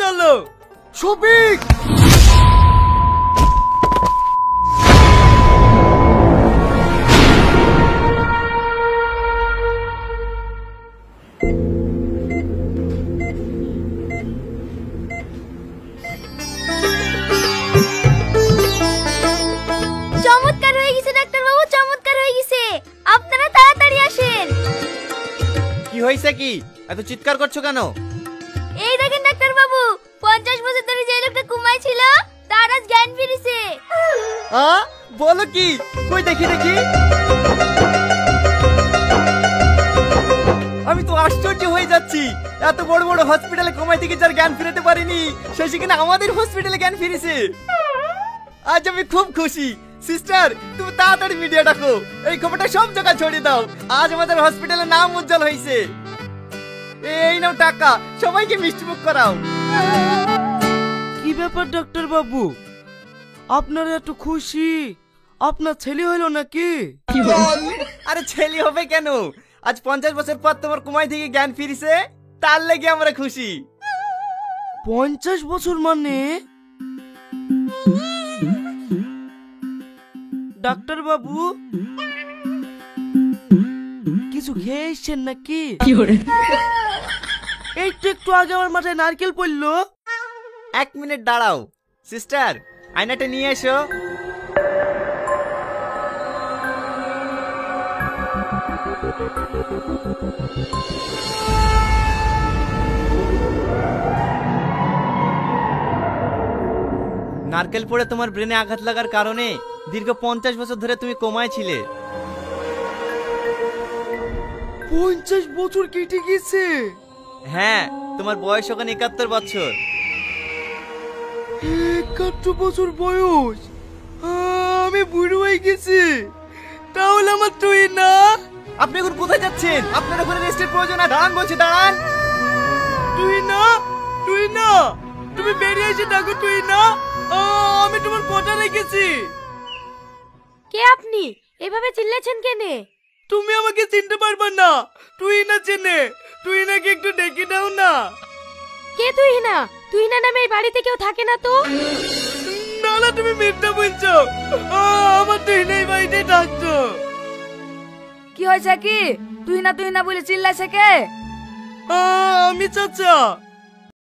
চলো। শফিক, চমৎকার হয়ে গেছে ডাক্তার বাবু, চমৎকার হয়ে গেছে। আপনারা তাড়াতাড়ি আসেন। কি হয়েছে? কি এত চিৎকার করছো কেন? এই দেখেন ডাক্তার বাবু, 50 বছর ধরে যে লোকটা ঘুমায় ছিল তার আজ জ্ঞান ফিরেছে। বলো কি? কই দেখি দেখি। আমি তো আশ্চর্য হয়ে যাচ্ছি, এত বড় বড় হসপিটালে কমাই থেকে যার জ্ঞান ফিরাতে পারিনি সে সেখানে আমাদের হসপিটালে জ্ঞান ফিরেছে। আজ আমি খুব খুশি। সিস্টার, তুমি তাড়াতাড়ি মিডিয়া ডাকো, এই খবরটা সব জায়গায় ছড়িয়ে দাও। আজ আমাদের হসপিটালের নাম উজ্জ্বল হয়েছে। এই নাও টাকা, সবাইকে মিষ্টিমুখ করাও। কি ব্যাপার ডাক্তার বাবু, আপনারা এত খুশি? আপনার ছেলে হলো নাকি? আরে ছেলে হবে কেন? আজ 50 বছর পর তোমার কুমাই থেকে জ্ঞান ফিরেছে, তার লেগে আমরা খুশি। 50 বছর মানে? ডাক্তার বাবু, কিছু খেয়ে এসছেন নাকি? এইটা একটু আগে আমার মাথায় নারকেল পড়লো। 1 মিনিট দাঁড়াও। সিস্টার, আয়নাটা নিয়ে এসো। নারকেল পড়ে তোমার ব্রেনে আঘাত লাগার কারণে দীর্ঘ 50 বছর ধরে তুমি কোমায় ছিলে। 50 বছর কেটে গেছে? হ্যাঁ, তোমার বয়স এখন 71 বছর। 71 বছর বয়স? আমি বুড়ো হয়ে গেছি। তাহলে আমার তুই না। আপনি এখন কোথায় যাচ্ছেন? আপনার ওখানে রেস্টের প্রয়োজন। দাঁড়ান বলছি, দাঁড়ান। তুই না, তুই না, তুমি বেরিয়ে এসে ডাকো। তুই না, আমি তোমার কথা রেখেছি। কে আপনি? এভাবে চিল্লাছেন কেন? তুমি আমাকে চিনতে পারবে না। তুই না চেনে, তুই নাকি একটু ডেকে দাও না। কে তুই না? তুই না নামে এই বাড়িতে কেউ থাকে না তো? না না, তুমি মিথ্যা বলছো। আমার তুই নেই, বাড়িতে থাকতো। কি হয়েছে? কি তুই না বলে চিল্লাছে কে? আমি চাচা।